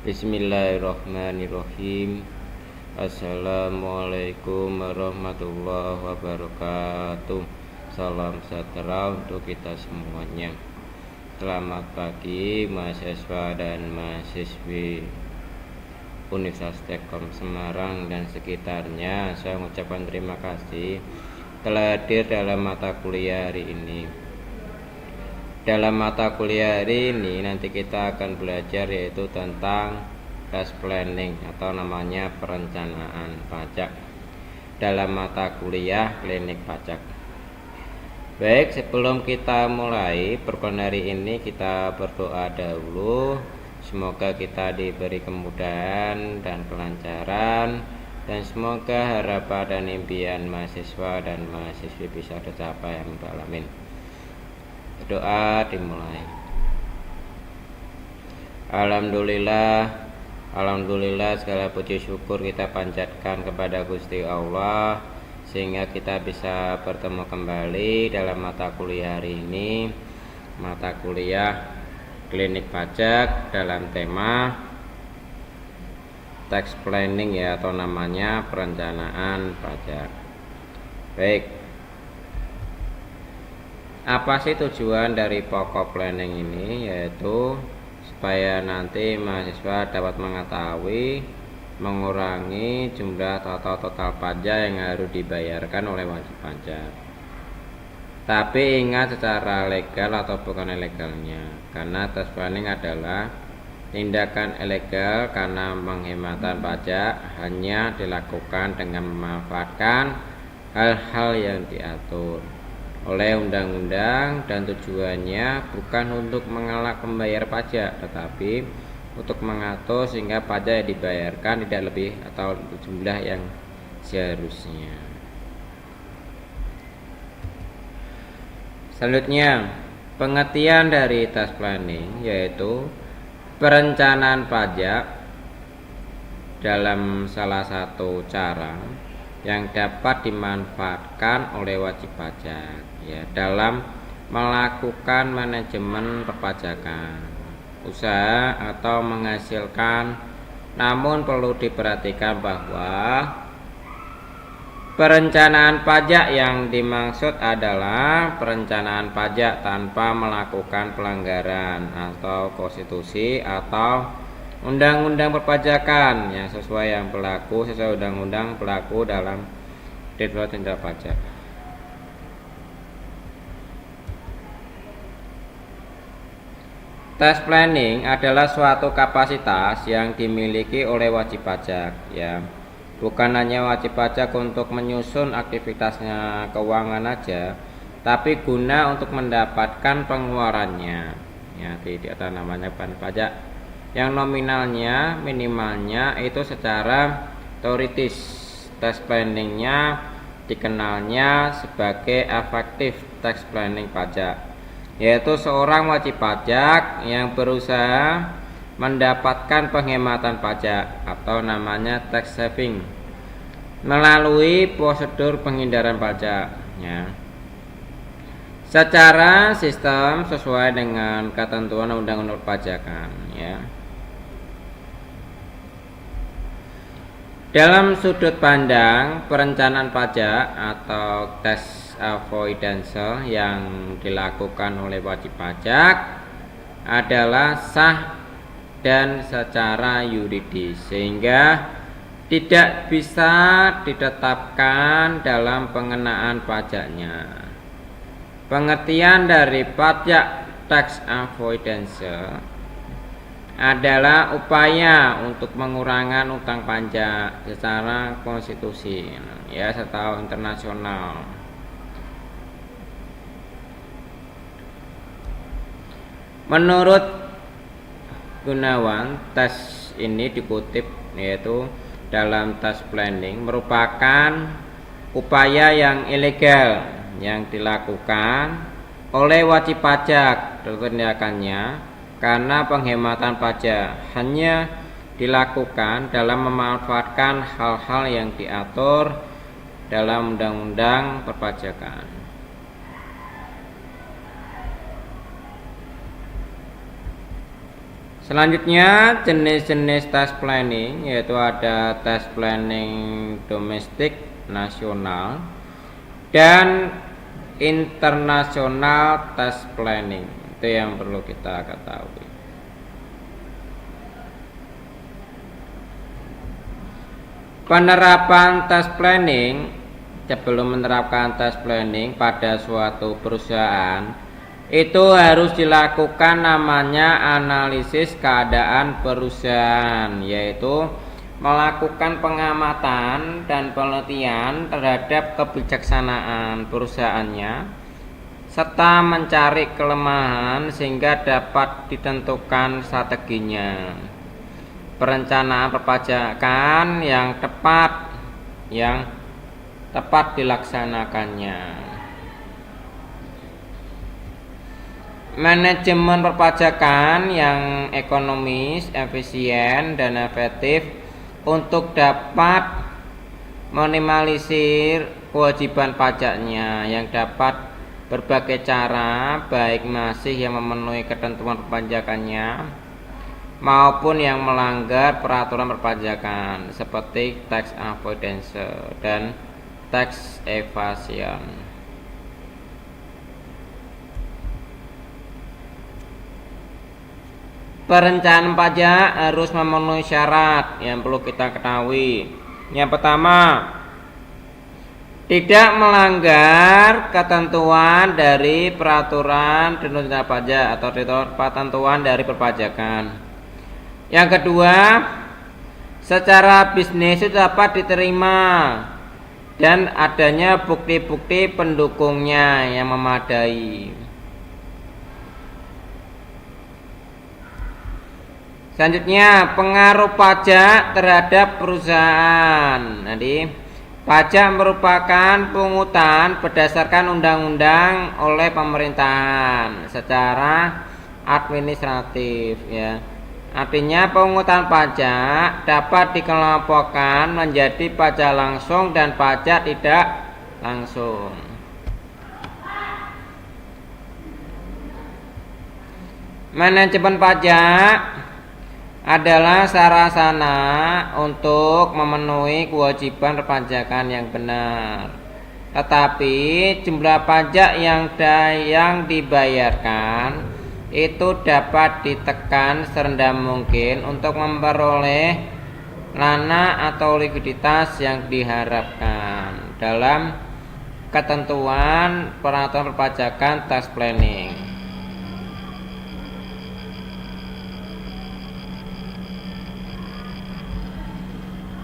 Bismillahirrahmanirrahim. Assalamualaikum warahmatullahi wabarakatuh. Salam sejahtera untuk kita semuanya. Selamat pagi mahasiswa dan mahasiswi Universitas Tekkom Semarang dan sekitarnya. Saya mengucapkan terima kasih telah hadir dalam mata kuliah hari ini. Dalam mata kuliah hari ini nanti kita akan belajar yaitu tentang tax planning atau namanya perencanaan pajak dalam mata kuliah klinik pajak. Baik, sebelum kita mulai perkuliahan hari ini kita berdoa dahulu. Semoga kita diberi kemudahan dan kelancaran, dan semoga harapan dan impian mahasiswa dan mahasiswi bisa tercapai. Amin. Doa dimulai. Alhamdulillah segala puji syukur kita panjatkan kepada Gusti Allah sehingga kita bisa bertemu kembali dalam mata kuliah hari ini, mata kuliah klinik pajak dalam tema tax planning ya, atau namanya perencanaan pajak. Baik, apa sih tujuan dari pokok planning ini? Yaitu supaya nanti mahasiswa dapat mengetahui mengurangi jumlah total pajak yang harus dibayarkan oleh wajib pajak. Tapi ingat secara legal atau bukan ilegalnya, karena tax planning adalah tindakan ilegal karena penghematan pajak hanya dilakukan dengan memanfaatkan hal-hal yang diatur oleh undang-undang dan tujuannya bukan untuk mengelak membayar pajak, tetapi untuk mengatur sehingga pajak yang dibayarkan tidak lebih atau jumlah yang seharusnya. Selanjutnya, pengertian dari tax planning yaitu perencanaan pajak dalam salah satu cara yang dapat dimanfaatkan oleh wajib pajak ya dalam melakukan manajemen perpajakan usaha atau menghasilkan. Namun perlu diperhatikan bahwa perencanaan pajak yang dimaksud adalah perencanaan pajak tanpa melakukan pelanggaran atau konstitusi atau undang-undang perpajakan yang sesuai undang-undang berlaku dalam Dirjen Tindak Pajak. Tax planning adalah suatu kapasitas yang dimiliki oleh wajib pajak ya. Bukan hanya wajib pajak untuk menyusun aktivitasnya keuangan aja, tapi guna untuk mendapatkan pengeluarannya ya, tidak namanya bukan pajak yang nominalnya minimalnya itu secara teoritis. Tax planningnya dikenalnya sebagai effective tax planning pajak, yaitu seorang wajib pajak yang berusaha mendapatkan penghematan pajak atau namanya tax saving melalui prosedur penghindaran pajak ya, secara sistem sesuai dengan ketentuan undang-undang perpajakan ya. Dalam sudut pandang perencanaan pajak atau tax avoidance yang dilakukan oleh wajib pajak adalah sah dan secara yuridis sehingga tidak bisa ditetapkan dalam pengenaan pajaknya. Pengertian dari pajak tax avoidance adalah upaya untuk mengurangi utang pajak secara konstitusi ya serta internasional. Menurut Gunawan, tes ini dikutip yaitu dalam tax planning merupakan upaya yang ilegal yang dilakukan oleh wajib pajak tindakannya karena penghematan pajak hanya dilakukan dalam memanfaatkan hal-hal yang diatur dalam undang-undang perpajakan. Selanjutnya jenis-jenis tax planning, yaitu ada tax planning domestik nasional dan internasional tax planning. Itu yang perlu kita ketahui. Penerapan tax planning, sebelum menerapkan tax planning pada suatu perusahaan, itu harus dilakukan namanya analisis keadaan perusahaan, yaitu melakukan pengamatan dan penelitian terhadap kebijaksanaan perusahaannya serta mencari kelemahan sehingga dapat ditentukan strateginya. Perencanaan perpajakan yang tepat dilaksanakannya. Manajemen perpajakan yang ekonomis, efisien, dan efektif untuk dapat minimalisir kewajiban pajaknya yang dapat berbagai cara, baik masih yang memenuhi ketentuan perpajakannya maupun yang melanggar peraturan perpajakan seperti tax avoidance dan tax evasion. Perencanaan pajak harus memenuhi syarat yang perlu kita ketahui. Yang pertama, tidak melanggar ketentuan dari peraturan dan undang-undang pajak atau ketentuan dari perpajakan. Yang kedua, secara bisnis itu dapat diterima dan adanya bukti-bukti pendukungnya yang memadai. Selanjutnya, pengaruh pajak terhadap perusahaan. Jadi, pajak merupakan pungutan berdasarkan undang-undang oleh pemerintahan secara administratif, ya. Artinya pungutan pajak dapat dikelompokkan menjadi pajak langsung dan pajak tidak langsung. Manajemen pajak adalah sarana untuk memenuhi kewajiban perpajakan yang benar. Tetapi jumlah pajak yang dibayarkan itu dapat ditekan serendah mungkin untuk memperoleh lana atau likuiditas yang diharapkan dalam ketentuan peraturan perpajakan tax planning.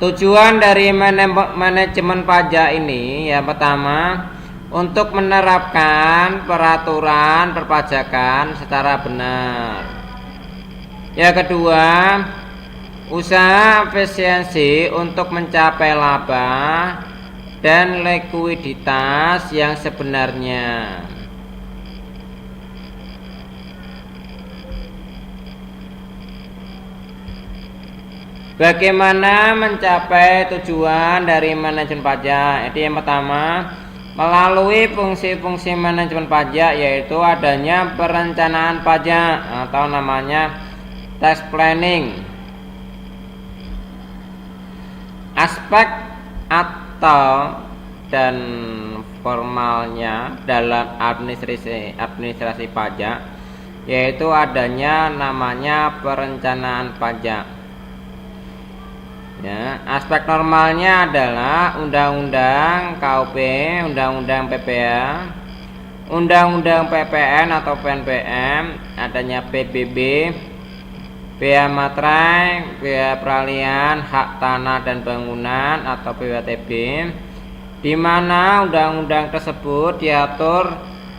Tujuan dari manajemen pajak ini yang pertama, untuk menerapkan peraturan perpajakan secara benar. Yang kedua, usaha efisiensi untuk mencapai laba dan likuiditas yang sebenarnya. Bagaimana mencapai tujuan dari manajemen pajak? Itu yang pertama, melalui fungsi-fungsi manajemen pajak, yaitu adanya perencanaan pajak atau namanya tax planning. Aspek atau dan formalnya dalam administrasi pajak, yaitu adanya namanya perencanaan pajak. Ya, aspek normalnya adalah undang-undang KUP, undang-undang PPA, undang-undang PPN atau PNPM, adanya PBB, bea materai, bea peralihan hak tanah dan bangunan atau BWTB, di mana undang-undang tersebut diatur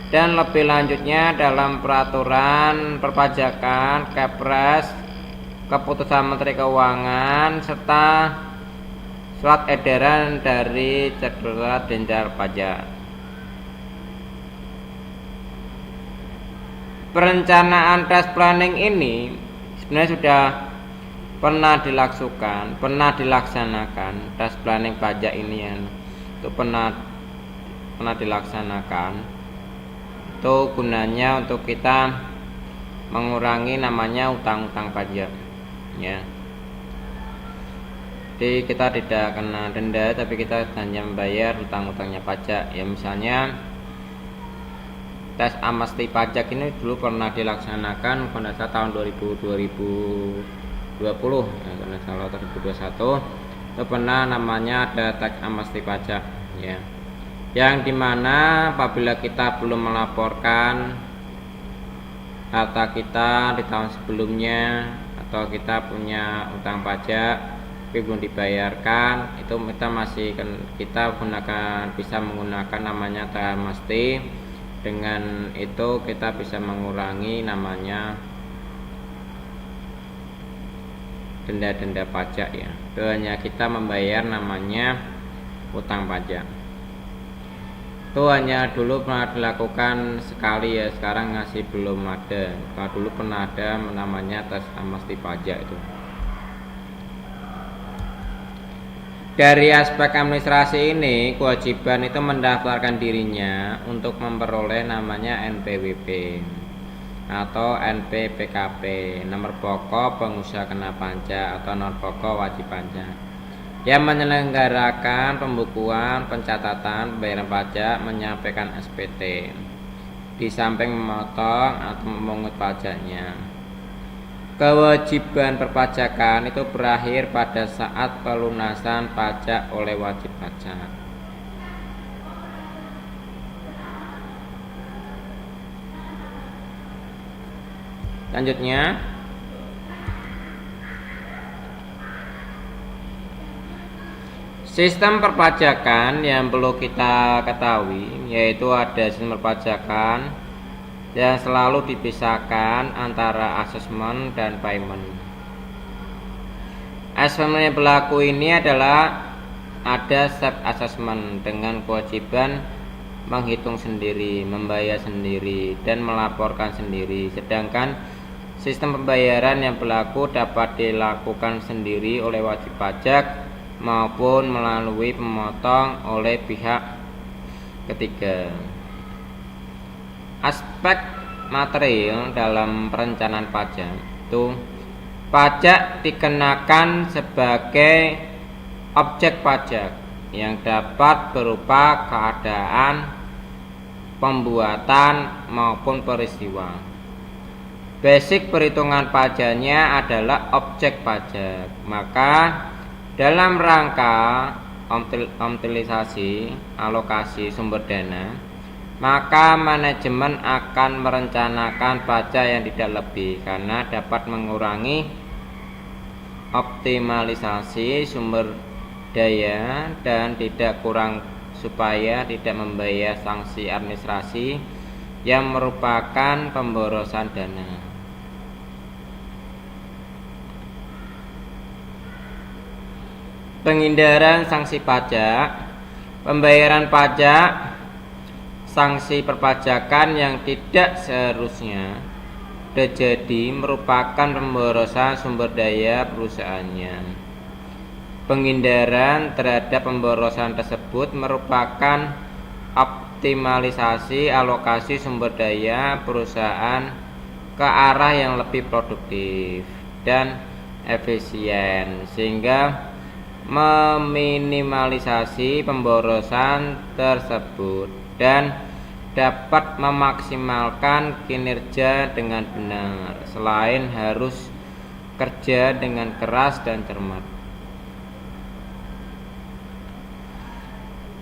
dan lebih lanjutnya dalam peraturan perpajakan, Kepres, keputusan Menteri Keuangan, serta surat edaran dari Direktorat Jenderal Pajak. Perencanaan tax planning ini sebenarnya sudah pernah dilaksanakan. Tax planning pajak ini itu pernah dilaksanakan. Itu gunanya untuk kita mengurangi namanya utang-utang pajak ya. Jadi kita tidak kena denda, tapi kita hanya membayar utang-utangnya pajak ya. Misalnya tes amnesti pajak ini dulu pernah dilaksanakan pada saat tahun 2020 ya, karena salah 2021 itu pernah namanya ada tax amnesti pajak ya, yang dimana apabila kita belum melaporkan harta kita di tahun sebelumnya atau kita punya utang pajak tapi belum dibayarkan, itu kita bisa menggunakan namanya tax amnesti. Dengan itu kita bisa mengurangi namanya denda-denda pajak ya. Hanya kita membayar namanya utang pajak. Itu hanya dulu pernah dilakukan sekali ya, sekarang masih belum ada. Kalau dulu pernah ada namanya tax amnesti pajak itu. Dari aspek administrasi ini, kewajiban itu mendaftarkan dirinya untuk memperoleh namanya NPWP atau NPPKP, nomor pokok pengusaha kena pajak atau nomor pokok wajib pajak, yang menyelenggarakan pembukuan, pencatatan, pembayaran pajak, menyampaikan SPT, di samping memotong atau memungut pajaknya. Kewajiban perpajakan itu berakhir pada saat pelunasan pajak oleh wajib pajak. Selanjutnya, sistem perpajakan yang perlu kita ketahui yaitu ada sistem perpajakan yang selalu dipisahkan antara asesmen dan payment. Asesmen yang berlaku ini adalah ada self assessment dengan kewajiban menghitung sendiri, membayar sendiri, dan melaporkan sendiri. Sedangkan sistem pembayaran yang berlaku dapat dilakukan sendiri oleh wajib pajak maupun melalui pemotong oleh pihak ketiga. Aspek material dalam perencanaan pajak itu, pajak dikenakan sebagai objek pajak yang dapat berupa keadaan, pembuatan maupun peristiwa. Basic perhitungan pajaknya adalah objek pajak. Maka dalam rangka optimalisasi alokasi sumber dana, maka manajemen akan merencanakan pajak yang tidak lebih karena dapat mengurangi optimalisasi sumber daya dan tidak kurang supaya tidak membayar sanksi administrasi yang merupakan pemborosan dana. Penghindaran sanksi pajak, pembayaran pajak, sanksi perpajakan yang tidak seharusnya terjadi merupakan pemborosan sumber daya perusahaannya. Penghindaran terhadap pemborosan tersebut merupakan optimalisasi alokasi sumber daya perusahaan ke arah yang lebih produktif dan efisien, sehingga meminimalisasi pemborosan tersebut dan dapat memaksimalkan kinerja dengan benar, selain harus kerja dengan keras dan cermat.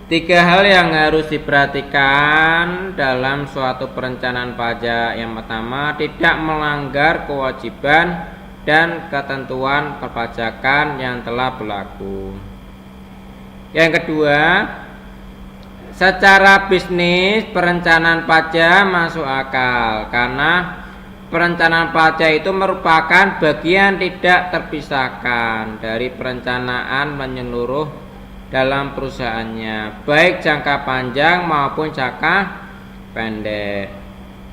3 hal yang harus diperhatikan dalam suatu perencanaan pajak. Yang pertama, tidak melanggar kewajiban dan ketentuan perpajakan yang telah berlaku. Yang kedua, secara bisnis perencanaan pajak masuk akal karena perencanaan pajak itu merupakan bagian tidak terpisahkan dari perencanaan menyeluruh dalam perusahaannya, baik jangka panjang maupun jangka pendek.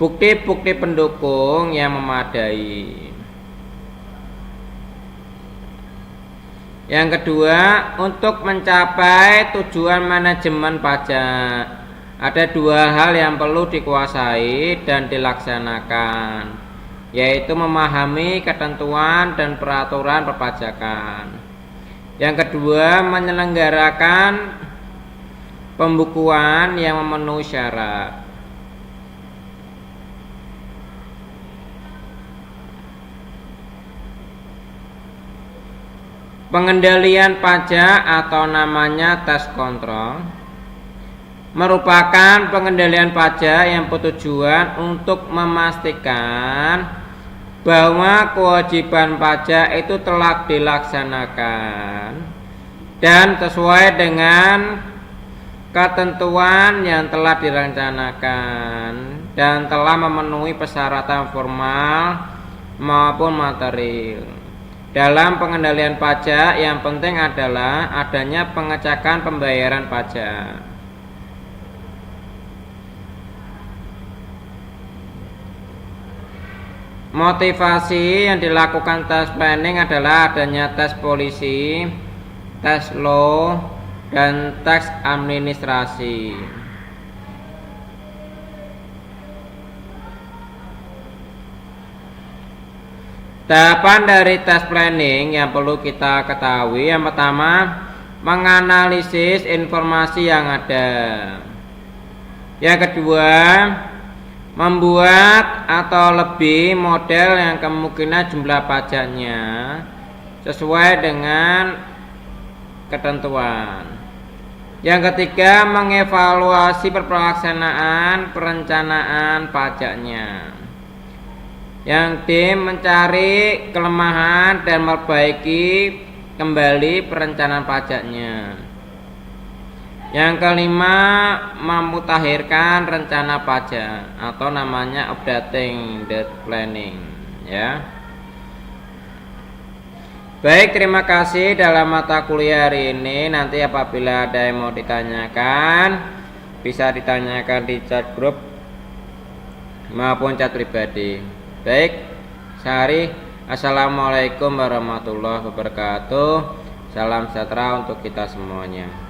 Bukti-bukti pendukung yang memadai. Yang kedua, untuk mencapai tujuan manajemen pajak, ada 2 hal yang perlu dikuasai dan dilaksanakan. yaitu memahami ketentuan dan peraturan perpajakan. Yang kedua, menyelenggarakan pembukuan yang memenuhi syarat. Pengendalian pajak atau namanya tes kontrol merupakan pengendalian pajak yang bertujuan untuk memastikan bahwa kewajiban pajak itu telah dilaksanakan dan sesuai dengan ketentuan yang telah direncanakan dan telah memenuhi persyaratan formal maupun material. Dalam pengendalian pajak yang penting adalah adanya pengecekan pembayaran pajak. Motivasi yang dilakukan tes planning adalah adanya tes polisi, tes law, dan tes administrasi. Tahapan dari tes planning yang perlu kita ketahui, yang pertama, menganalisis informasi yang ada. Yang kedua, membuat atau lebih model yang kemungkinan jumlah pajaknya sesuai dengan ketentuan. Yang ketiga, mengevaluasi pelaksanaan perencanaan pajaknya. Yang D, mencari kelemahan dan memperbaiki kembali perencanaan pajaknya. Yang kelima, memutakhirkan rencana pajak atau namanya updating the planning, ya. Baik, terima kasih dalam mata kuliah hari ini. Nanti apabila ada yang mau ditanyakan, bisa ditanyakan di chat grup maupun chat pribadi. Baik, Sehari. Assalamualaikum warahmatullahi wabarakatuh. Salam sejahtera untuk kita semuanya.